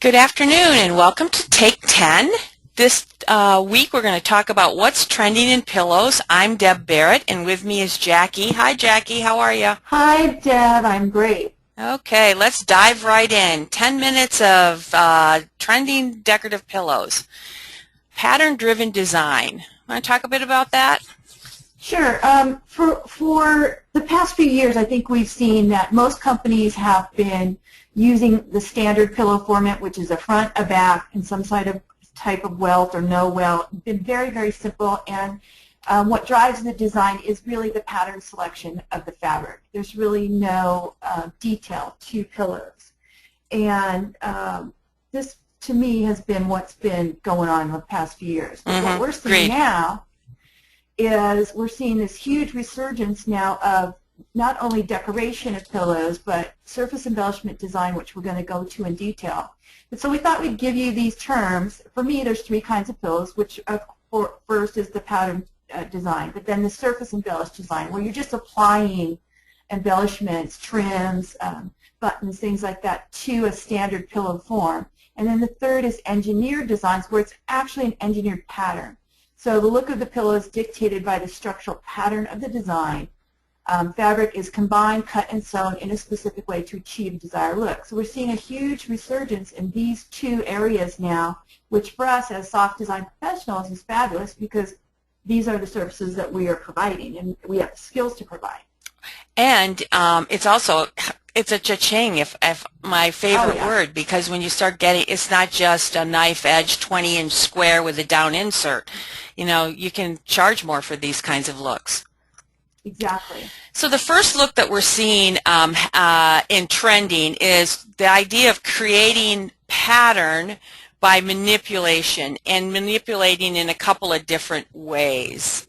Good afternoon and welcome to Take 10. This week we're going to talk about what's trending in pillows. I'm Deb Barrett and with me is Jackie. Hi Jackie, how are you? Hi Deb, I'm great. Okay, let's dive right in. 10 minutes of trending decorative pillows. Pattern-driven design. Want to talk a bit about that? Sure. For the past few years, I think we've seen that most companies have been using the standard pillow format, which is a front, a back, and some type of welt or no welt. It's been very, very simple, and what drives the design is really the pattern selection of the fabric. There's really no detail to pillows. And this, to me, has been what's been going on in the past few years. But what we're seeing now is we're seeing this huge resurgence now of not only decoration of pillows, but surface embellishment design, which we're going to go to in detail. And so we thought we'd give you these terms. For me, there's three kinds of pillows, which first is the pattern design, but then the surface embellished design, where you're just applying embellishments, trims, buttons, things like that to a standard pillow form. And then the third is engineered designs, where it's actually an engineered pattern. So the look of the pillow is dictated by the structural pattern of the design. Fabric is combined, cut, and sewn in a specific way to achieve a desired look. So we're seeing a huge resurgence in these two areas now, which for us as soft design professionals is fabulous because these are the services that we are providing and we have the skills to provide. And it's a cha-ching, if my favorite word, because when you start getting, it's not just a knife edge 20-inch square with a down insert. You know, you can charge more for these kinds of looks. Exactly. So the first look that we're seeing in trending is the idea of creating pattern by manipulation, and manipulating in a couple of different ways.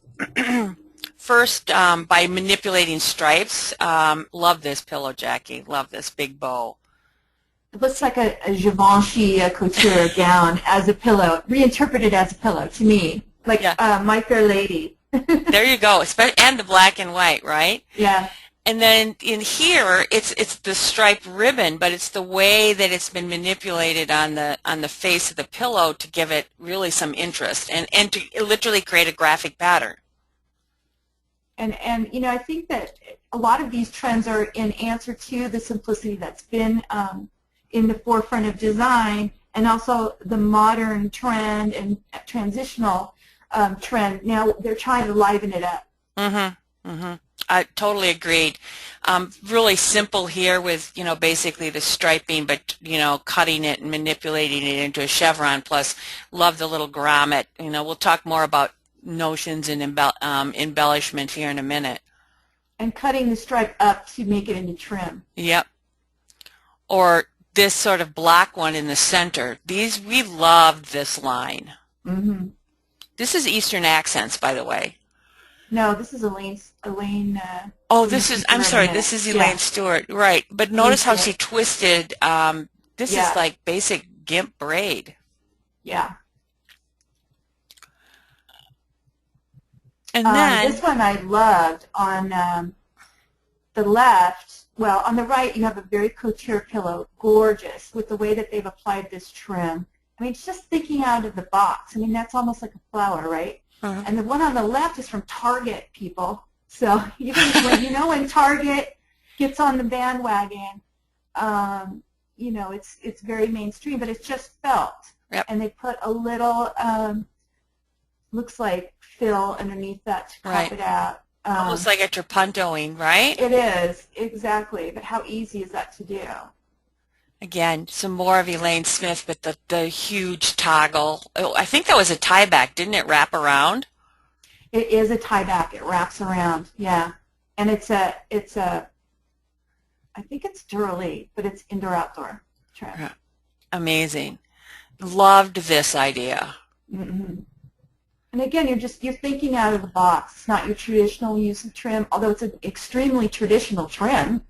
First, by manipulating stripes. Love this pillow, Jackie. Love this big bow. It looks like a Givenchy couture gown as a pillow, reinterpreted as a pillow to me, like My Fair Lady. There you go, and the black and white, right? Yeah. And then in here, it's the striped ribbon, but it's the way that it's been manipulated on the face of the pillow to give it really some interest and to literally create a graphic pattern. And you know, I think that a lot of these trends are in answer to the simplicity that's been in the forefront of design, and also the modern trend and transitional trend. Now they're trying to liven it up. I totally agreed. Really simple here with, you know, basically the striping, but, you know, cutting it and manipulating it into a chevron. Plus, love the little grommet. You know, we'll talk more about notions and embellishment here in a minute. And cutting the stripe up to make it into trim. Yep. Or this sort of black one in the center. We loved this line. This is Eastern Accents, by the way. No, this is Elaine. Oh, this is, I'm sorry, this is Elaine Stewart, right. But notice how she twisted, this is like basic gimp braid. Yeah. And then this one I loved on the left. Well, on the right you have a very couture pillow, gorgeous, with the way that they've applied this trim. I mean, it's just thinking out of the box. I mean, that's almost like a flower, right? And the one on the left is from Target, people. So even when Target gets on the bandwagon, you know, it's very mainstream, but it's just felt. Yep. And they put a little, looks like fill underneath that to pop it out. Almost like a trapuntoing, right? It is, exactly. But how easy is that to do? Again, some more of Elaine Smith, but the huge toggle. Oh, I think that was a tie back. Didn't it wrap around? It is a tie back. It wraps around, yeah. And it's a I think it's Duralite, but it's indoor-outdoor trim. Amazing. Loved this idea. And again, you're thinking out of the box. It's not your traditional use of trim, although it's an extremely traditional trim.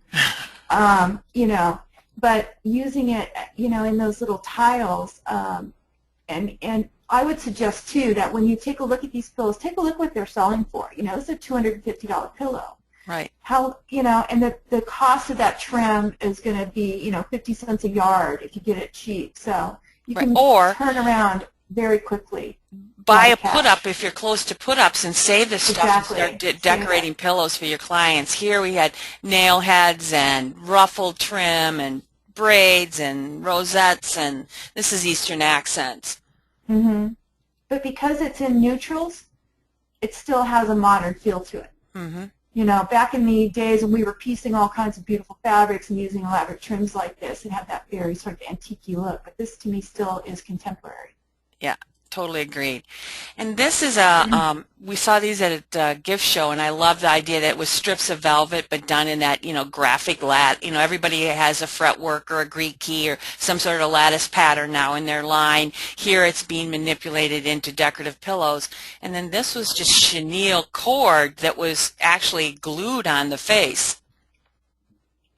You know, but using it, you know, in those little tiles, and I would suggest too that when you take a look at these pillows, take a look what they're selling for. You know, it's a $250 pillow. Right. How, and the cost of that trim is going to be, 50 cents a yard if you get it cheap. So you Right. can Or turn around very quickly. A buy lot a of cash. put-up if you're close to put-ups and save the stuff and start Exactly. Save it. decorating pillows for your clients. Here we had nail heads and ruffled trim and braids and rosettes, and this is Eastern accents. Hmm. But because it's in neutrals, it still has a modern feel to it. Mm-hmm. Back in the days when we were piecing all kinds of beautiful fabrics and using elaborate trims like this, it had that very sort of antique look. But this, to me, still is contemporary. Yeah, totally agreed. And this is we saw these at a gift show, and I love the idea that it was strips of velvet, but done in that, graphic everybody has a fretwork or a Greek key or some sort of lattice pattern now in their line. Here it's being manipulated into decorative pillows. And then this was just chenille cord that was actually glued on the face.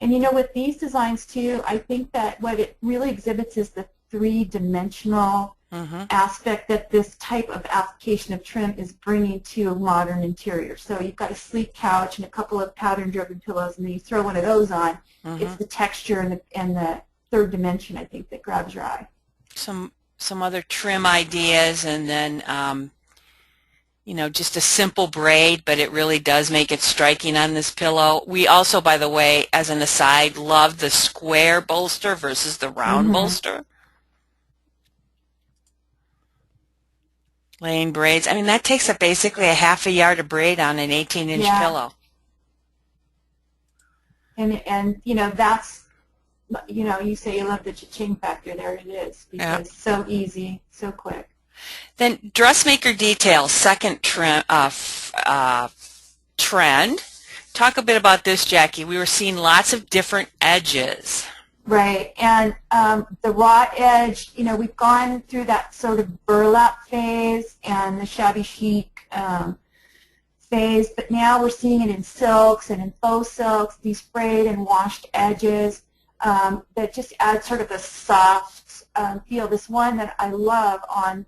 And with these designs too, I think that what it really exhibits is the three-dimensional aspect that this type of application of trim is bringing to a modern interior. So you've got a sleek couch and a couple of pattern-driven pillows, and then you throw one of those on. It's the texture and the third dimension, I think, that grabs your eye. Some other trim ideas, and then just a simple braid, but it really does make it striking on this pillow. We also, by the way, as an aside, love the square bolster versus the round bolster. Laying braids. I mean, that takes up basically a half a yard of braid on an 18-inch pillow. And that's, you say you love the cha-ching factor. There it is, because it's so easy, so quick. Then dressmaker details, second trend. Talk a bit about this, Jackie. We were seeing lots of different edges. Right, and the raw edge, we've gone through that sort of burlap phase and the shabby chic phase, but now we're seeing it in silks and in faux silks, these frayed and washed edges that just add sort of a soft feel. This one that I love on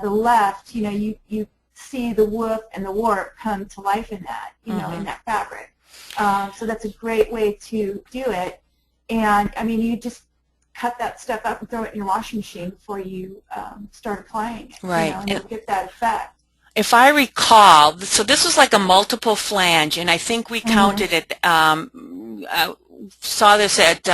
the left, you see the woof and the warp come to life in that, in that fabric. So that's a great way to do it. And, I mean, you just cut that stuff up and throw it in your washing machine before you start applying it. Right. And you'll get that effect. If I recall, so this was like a multiple flange, and I think we counted it, saw this at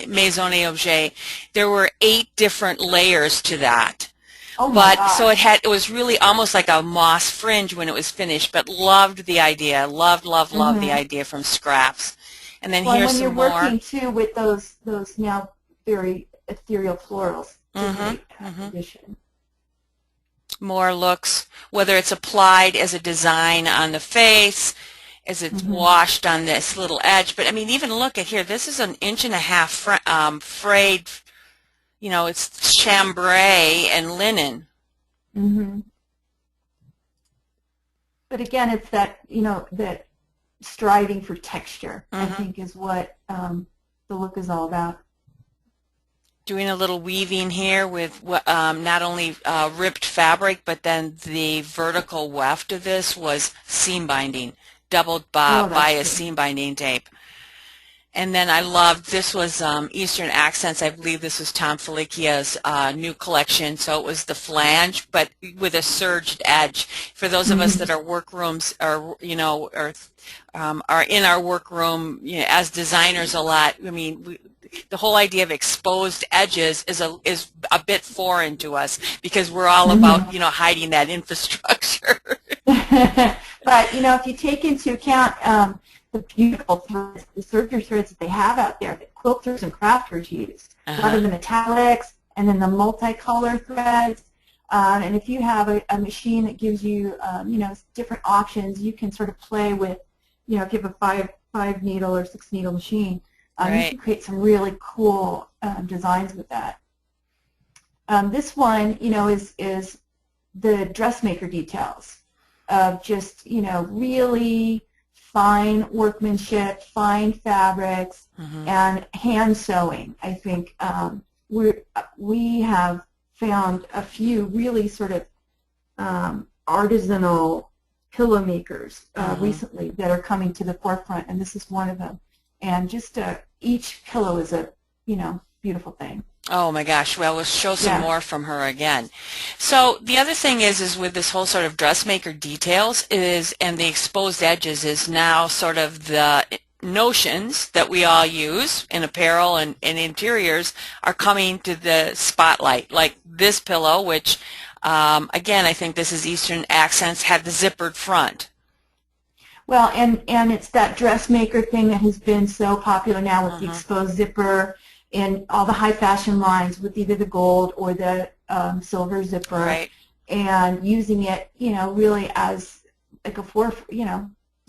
Maison et Objet. There were 8 different layers to that. Oh my gosh. So it was really almost like a moss fringe when it was finished, but loved the idea, loved the idea from scraps. And then here's some more. When you're working too with those now very ethereal florals, it's a great addition. More looks, whether it's applied as a design on the face, as it's washed on this little edge. But I mean, even look at here. This is an 1.5 inch frayed. It's chambray and linen. But again, it's that that striving for texture, I think, is what the look is all about. Doing a little weaving here with not only ripped fabric, but then the vertical weft of this was seam binding, doubled by a seam binding tape. And then I loved, this was Eastern Accents. I believe this was Tom Felikia's new collection. So it was the flange, but with a serged edge. For those of us that are workrooms, or are in our workroom as designers a lot. I mean, the whole idea of exposed edges is a bit foreign to us because we're all about hiding that infrastructure. But if you take into account the beautiful threads, the serger threads that they have out there that quilters and crafters use. A lot of the metallics and then the multicolor threads. And if you have a machine that gives you, different options, you can sort of play with, if you have a five needle or 6 needle machine, you can create some really cool designs with that. This one, is the dressmaker details of just, really fine workmanship, fine fabrics, and hand sewing. I think we have found a few really sort of artisanal pillow makers recently that are coming to the forefront, and this is one of them. And just each pillow is a, beautiful thing. Oh my gosh, well, we'll show some more from her again. So the other thing is with this whole sort of dressmaker details and the exposed edges is now sort of the notions that we all use in apparel and interiors are coming to the spotlight, like this pillow, which again, I think this is Eastern Accents, had the zippered front. Well, and it's that dressmaker thing that has been so popular now with the exposed zipper and all the high fashion lines with either the gold or the silver zipper, right. And using it, really as like a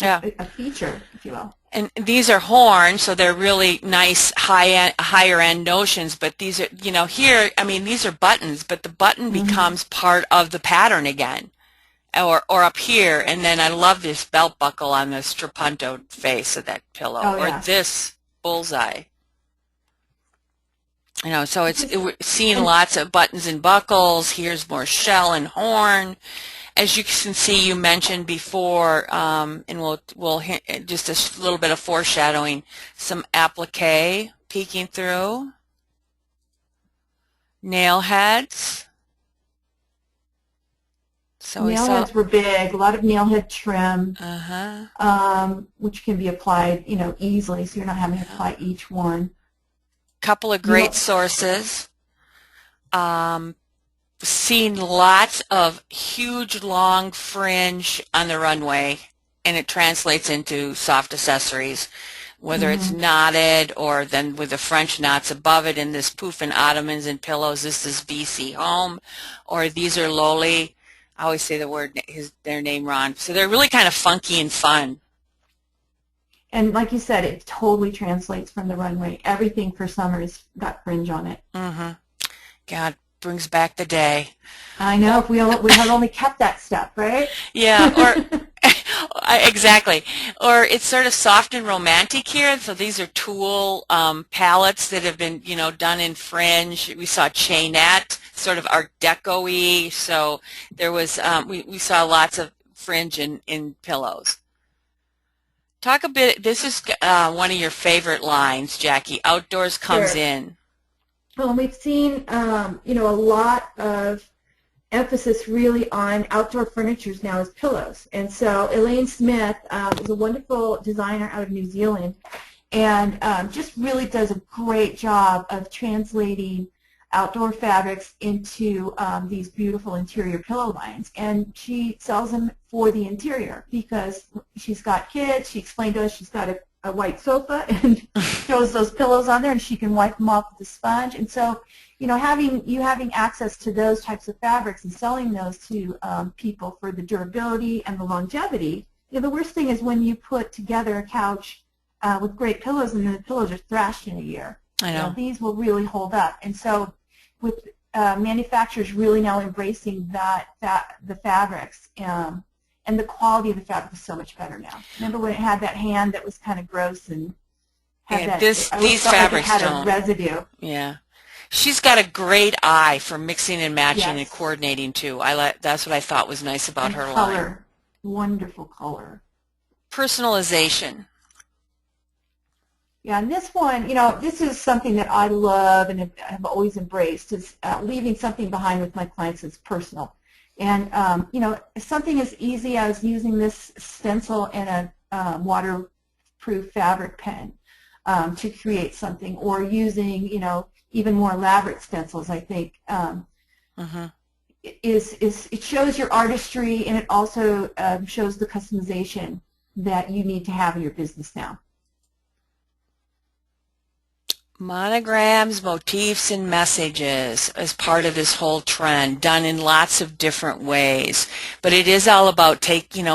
a feature, if you will. And these are horn, so they're really nice higher end notions, but these are, here, I mean, these are buttons, but the button becomes part of the pattern again, or up here, and then I love this belt buckle on the strapunto face of that pillow, or this bullseye. So we're seeing lots of buttons and buckles. Here's more shell and horn. As you can see, you mentioned before, and we'll just a little bit of foreshadowing, some applique peeking through, nail heads. So nail heads were big, a lot of nail head trim, which can be applied, easily, so you're not having to apply each one. Couple of great sources. Seen lots of huge long fringe on the runway, and it translates into soft accessories, whether it's knotted or then with the French knots above it in this poof and ottomans and pillows. This is BC Home, or these are Loli. I always say their name wrong. So they're really kind of funky and fun. And like you said, it totally translates from the runway. Everything for summer has got fringe on it. God, brings back the day. I know, if we had only kept that stuff, right? Yeah, or exactly. Or it's sort of soft and romantic here. So these are tulle palettes that have been, done in fringe. We saw chainette, sort of Art Deco-y. So there was, we saw lots of fringe in pillows. Talk a bit, this is one of your favorite lines, Jackie, outdoors comes in. Well, we've seen, a lot of emphasis really on outdoor furniture now as pillows. And so Elaine Smith is a wonderful designer out of New Zealand and just really does a great job of translating outdoor fabrics into these beautiful interior pillow lines. And she sells them for the interior because she's got kids. She explained to us she's got a white sofa and shows those pillows on there, and she can wipe them off with a sponge. And so, having access to those types of fabrics and selling those to people for the durability and the longevity. The worst thing is when you put together a couch with great pillows and then the pillows are thrashed in a year. I know. These will really hold up. And so, with manufacturers really now embracing the fabrics. And the quality of the fabric is so much better now. Remember when it had that hand that was kind of gross and had these fabrics had don't. A residue. Yeah, she's got a great eye for mixing and matching and coordinating too. That's what I thought was nice about her color. line. Wonderful color. Personalization. Yeah, and this one, this is something that I love and have always embraced is leaving something behind with my clients that's personal. And, something as easy as using this stencil and a waterproof fabric pen to create something, or using, even more elaborate stencils, I think, it shows your artistry, and it also shows the customization that you need to have in your business now. Monograms, motifs, and messages as part of this whole trend, done in lots of different ways. But it is all about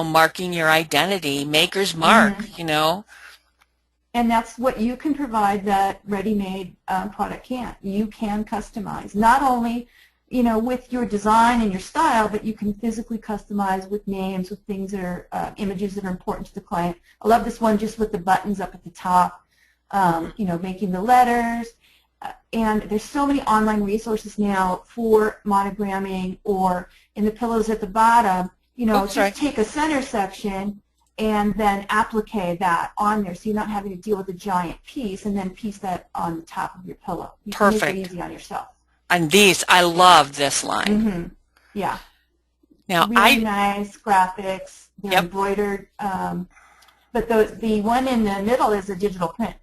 marking your identity, maker's mark, And that's what you can provide that ready-made product can't. You can customize, not only, with your design and your style, but you can physically customize with names, with things that are images that are important to the client. I love this one just with the buttons up at the top. Making the letters, and there's so many online resources now for monogramming, or in the pillows at the bottom, Oops, sorry. just take a center section and then applique that on there, so you're not having to deal with a giant piece and then piece that on the top of your pillow. You can make Perfect. it easy on yourself. And these, I love this line. Mm-hmm. Yeah. Now, really nice graphics. They're yep. embroidered, but the one in the middle is a digital print.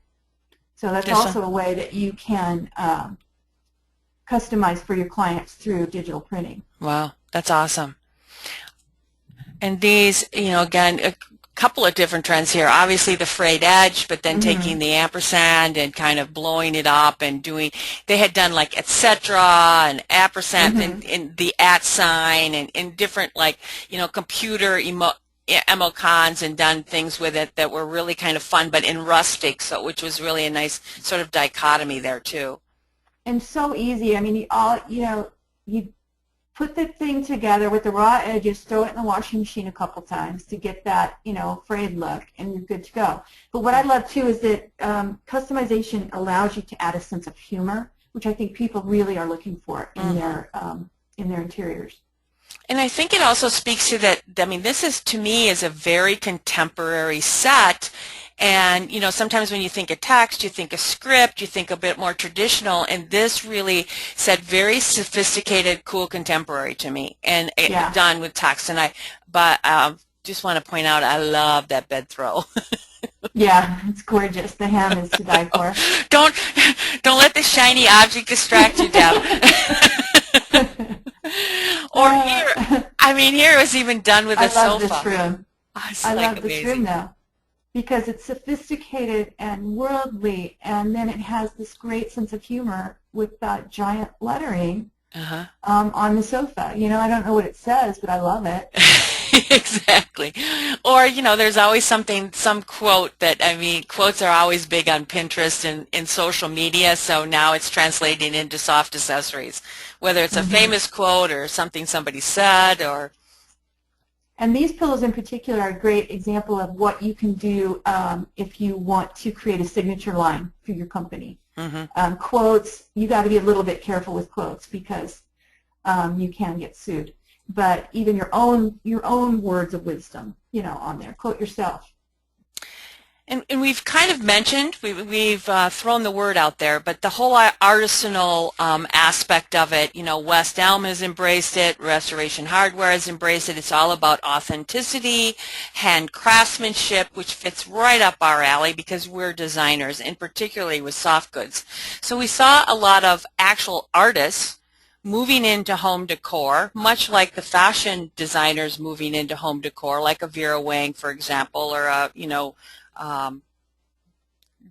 So that's also a way that you can customize for your clients through digital printing. Wow, that's awesome. And these, again, a couple of different trends here. Obviously the frayed edge, but then taking the ampersand and kind of blowing it up and they had done like etc. and ampersand and the @ sign and different like, computer emocons and done things with it that were really kind of fun, but in rustic, which was really a nice sort of dichotomy there too. And so easy. I mean, you put the thing together with the raw edges, throw it in the washing machine a couple times to get that, frayed look, and you're good to go. But what I love too is that customization allows you to add a sense of humor, which I think people really are looking for in their interiors. And I think it also speaks to that. I mean, this is, to me, is a very contemporary set. And, sometimes when you think of text, you think of script, you think a bit more traditional, and this really said very sophisticated, cool contemporary to me, and done with text. And just want to point out, I love that bed throw. Yeah, it's gorgeous. The hem is to die for. Don't let the shiny object distract you, Deb. Or here, here it was even done with a sofa. I love this room. I love this room, though, because it's sophisticated and worldly, and then it has this great sense of humor with that giant lettering on the sofa. I don't know what it says, but I love it. Exactly. Or, there's always some quote that, quotes are always big on Pinterest and in social media, so now it's translating into soft accessories, whether it's a famous quote or something somebody said or... And these pillows in particular are a great example of what you can do if you want to create a signature line for your company. Quotes, you got to be a little bit careful with quotes because you can get sued. But even your own words of wisdom, on there. Quote yourself. And we've kind of mentioned, we've thrown the word out there, but the whole artisanal aspect of it, West Elm has embraced it, Restoration Hardware has embraced it. It's all about authenticity, hand craftsmanship, which fits right up our alley because we're designers, and particularly with soft goods. So we saw a lot of actual artists moving into home decor, much like the fashion designers moving into home decor, like a Vera Wang, for example, or a,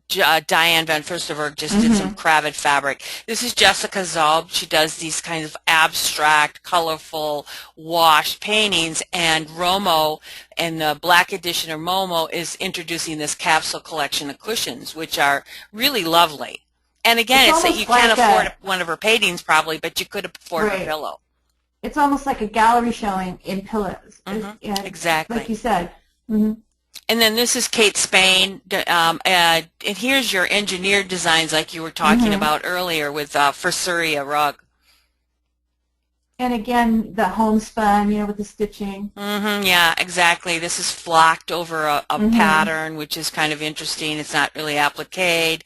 Diane Van Furstenberg just did some cravat fabric. This is Jessica Zalb. She does these kinds of abstract, colorful, washed paintings, and Romo, and the Black Edition or Momo, is introducing this capsule collection of cushions, which are really lovely. And again, it's that you can't afford one of her paintings probably, but you could afford her pillow. It's almost like a gallery showing in pillows. Exactly. Like you said. And then this is Kate Spain, and here's your engineered designs like you were talking about earlier with Fursuria rug. And again, the homespun, with the stitching. Yeah, exactly. This is flocked over a pattern, which is kind of interesting. It's not really appliqued.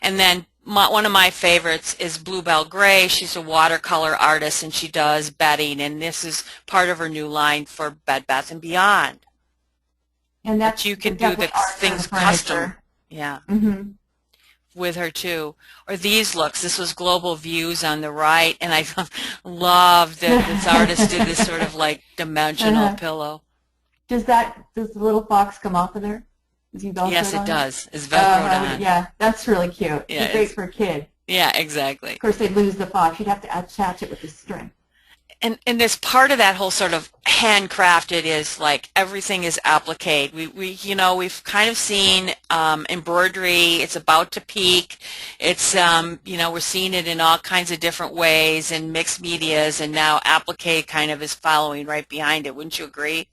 And then one of my favorites is Bluebell Gray. She's a watercolor artist, and she does bedding, and this is part of her new line for Bed Bath & Beyond. And that you can do the things custom. Yeah. With her too. Or these looks. This was Global Views on the right, and I love that this artist did this sort of like dimensional pillow. Does the little fox come off of there? Yes, it does. It's Velcroed on. Yeah, that's really cute. Yeah, it's great for a kid. Yeah, exactly. Of course, they'd lose the fox. You'd have to attach it with a string. And this part of that whole sort of handcrafted is like everything is appliqued. We've kind of seen embroidery. It's about to peak. It's we're seeing it in all kinds of different ways and mixed medias, and now applique kind of is following right behind it. Wouldn't you agree?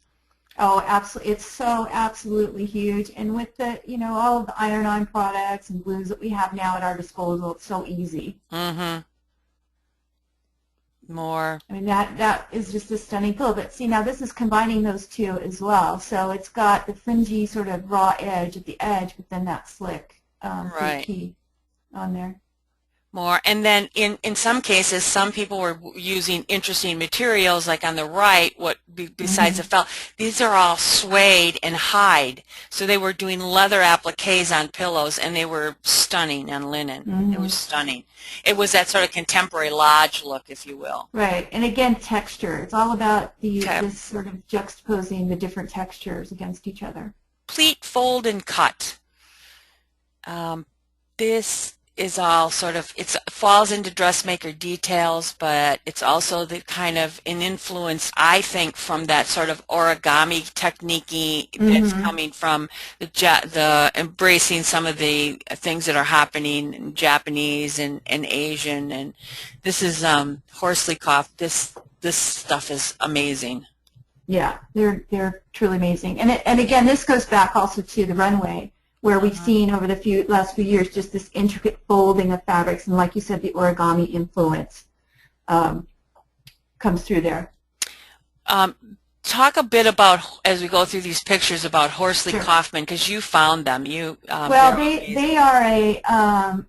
Oh, absolutely. It's so absolutely huge. And with the all of the iron-on products and glues that we have now at our disposal, it's so easy. More. I mean, that is just a stunning pillow. But see, now this is combining those two as well. So it's got the fringy sort of raw edge at the edge, but then that slick Right. key on there. More. And then in some cases, some people were using interesting materials, like on the right, besides the felt, these are all suede and hide. So they were doing leather appliques on pillows, and they were stunning on linen. It was stunning. It was that sort of contemporary lodge look, if you will. Right. And again, texture. It's all about this sort of juxtaposing the different textures against each other. Pleat, fold, and cut. This is all sort of, it falls into dressmaker details, but it's also the kind of an influence, I think, from that sort of origami technique that's coming from the embracing some of the things that are happening in Japanese and Asian. And this is Horsley-Koff. This stuff is amazing. Yeah, they're truly amazing. And again, this goes back also to the runway, where we've seen over the last few years just this intricate folding of fabrics, and like you said, the origami influence comes through there. Talk a bit about, as we go through these pictures, about Horsley Kaufman, because you found them. Well, they are a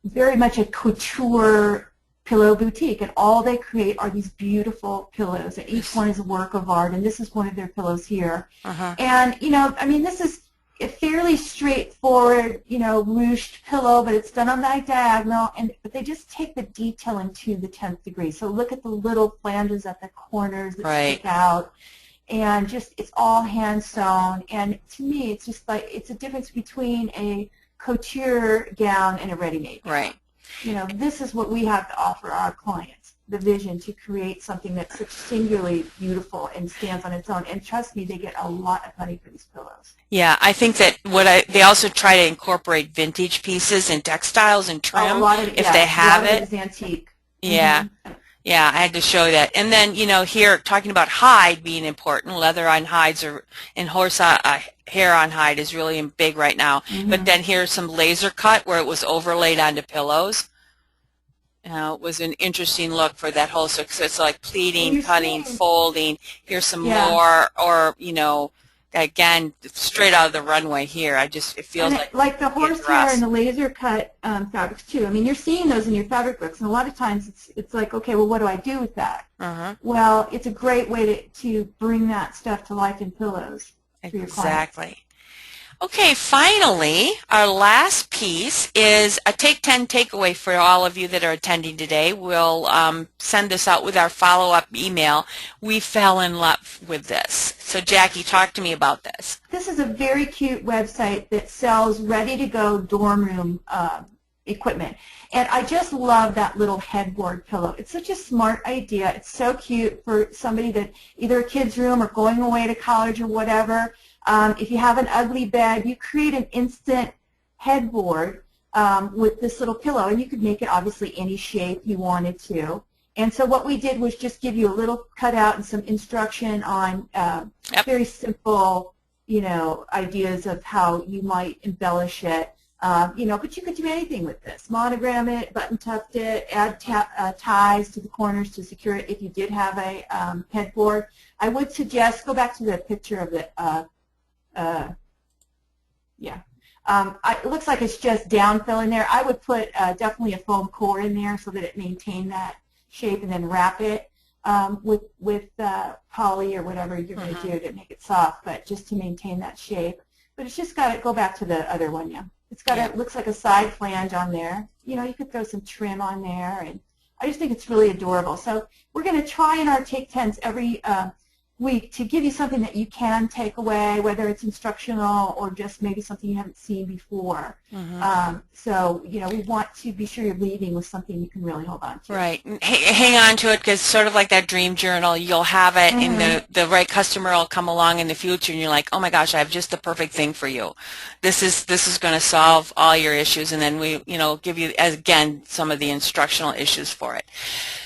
very much a couture pillow boutique, and all they create are these beautiful pillows, and each one is a work of art, and this is one of their pillows here. And, I mean, this is a fairly straightforward, ruched pillow, but it's done on the diagonal, but they just take the detailing to the 10th degree. So look at the little flanges at the corners that stick out, and it's all hand sewn. And to me, it's just like, it's a difference between a couture gown and a ready-made gown. Right. This is what we have to offer our clients, the vision to create something that's such singularly beautiful and stands on its own. And trust me, they get a lot of money for these pillows. Yeah, I think that they also try to incorporate vintage pieces and textiles and trim if they have it. A lot of it is antique. Yeah. Yeah, I had to show that. And then, here, talking about hide being important, leather on hides and horse hair on hide is really big right now. But then here's some laser cut where it was overlaid onto pillows. It was an interesting look for that whole, so it's like pleating, cutting, folding. Here's some more, or, again, straight out of the runway here. It feels like the horsehair and the laser cut fabrics too. I mean, you're seeing those in your fabric books, and a lot of times it's like, okay, well, what do I do with that? Well, it's a great way to bring that stuff to life in pillows for your clients. Exactly. Okay, finally, our last piece is a Take 10 takeaway for all of you that are attending today. We'll send this out with our follow-up email. We fell in love with this. So, Jackie, talk to me about this. This is a very cute website that sells ready-to-go dorm room equipment. And I just love that little headboard pillow. It's such a smart idea. It's so cute for somebody that either a kid's room or going away to college or whatever. If you have an ugly bed, you create an instant headboard with this little pillow, and you could make it obviously any shape you wanted to. And so what we did was just give you a little cutout and some instruction on very simple, ideas of how you might embellish it. But you could do anything with this. Monogram it, button tucked it, add ties to the corners to secure it if you did have a headboard. I would suggest, go back to the picture of the it looks like it's just downfill in there. I would put definitely a foam core in there so that it maintained that shape, and then wrap it with poly or whatever you're going to do to make it soft, but just to maintain that shape. But it's just got to go back to the other one, It's got it looks like a side flange on there. You could throw some trim on there, and I just think it's really adorable. So we're going to try in our Take 10s every week to give you something that you can take away, whether it's instructional or just maybe something you haven't seen before. So, we want to be sure you're leaving with something you can really hold on to. Right. Hang on to it, because sort of like that dream journal, you'll have it, and the right customer will come along in the future, and you're like, oh my gosh, I have just the perfect thing for you. This is going to solve all your issues, and then we, give you, again, some of the instructional issues for it.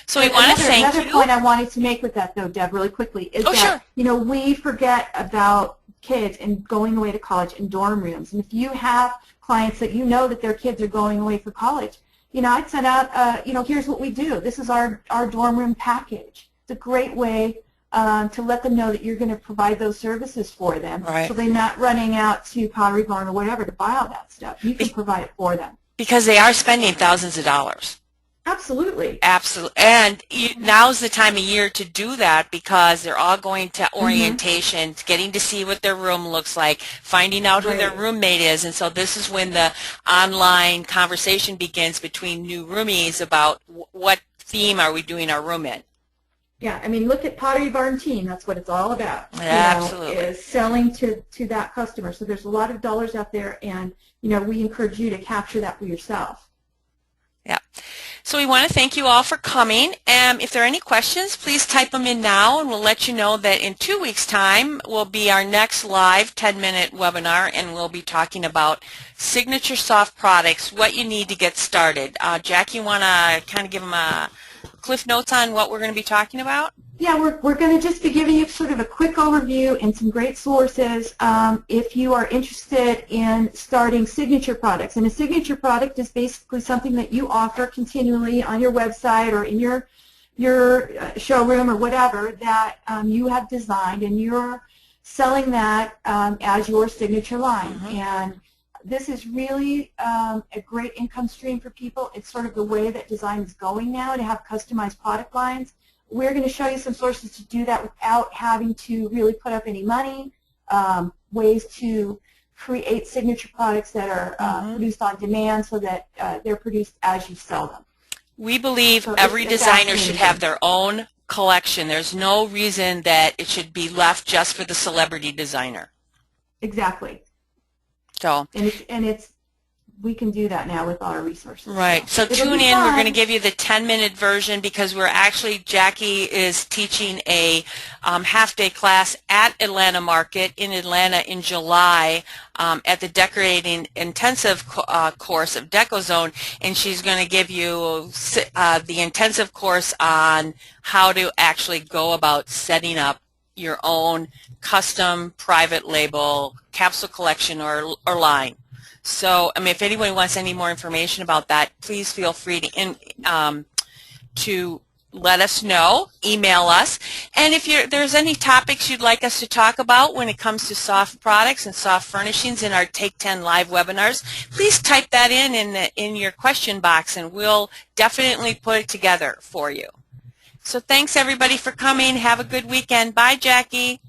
So we want to thank you. Another point I wanted to make with that, though, Deb, really quickly, is that, we forget about kids and going away to college in dorm rooms. And if you have clients that that their kids are going away for college, I'd send out, here's what we do. This is our dorm room package. It's a great way to let them know that you're going to provide those services for them. Right. So they're not running out to Pottery Barn or whatever to buy all that stuff. You can provide it for them. Because they are spending thousands of dollars. Absolutely. Absolutely. And now's the time of year to do that because they're all going to orientation, getting to see what their room looks like, finding out who their roommate is. And so this is when the online conversation begins between new roomies about what theme are we doing our room in. Yeah, I mean, look at Pottery Barn Team. That's what it's all about. Absolutely. Is selling to that customer. So there's a lot of dollars out there, and, we encourage you to capture that for yourself. Yeah. So we want to thank you all for coming. If there are any questions, please type them in now, and we'll let you know that in 2 weeks' time will be our next live 10-minute webinar, and we'll be talking about signature soft products, what you need to get started. Jackie, you want to kind of give them a cliff notes on what we're going to be talking about? Yeah, we're going to just be giving you sort of a quick overview and some great sources if you are interested in starting signature products. And a signature product is basically something that you offer continually on your website or in your showroom or whatever that you have designed, and you're selling that as your signature line. And this is really a great income stream for people. It's sort of the way that design is going now, to have customized product lines. We're going to show you some sources to do that without having to really put up any money, ways to create signature products that are produced on demand so that they're produced as you sell them. We believe every designer should have their own collection. There's no reason that it should be left just for the celebrity designer. Exactly. So, we can do that now with our resources. Right. So tune in. We're going to give you the 10-minute version because Jackie is teaching a half-day class at Atlanta Market in Atlanta in July at the Decorating Intensive course of DecoZone, and she's going to give you the intensive course on how to actually go about setting up your own custom private label capsule collection or line. So, if anyone wants any more information about that, please feel free to let us know, email us. And if there's any topics you'd like us to talk about when it comes to soft products and soft furnishings in our Take 10 live webinars, please type that in your question box, and we'll definitely put it together for you. So thanks, everybody, for coming. Have a good weekend. Bye, Jackie.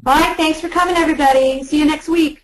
Bye. Thanks for coming, everybody. See you next week.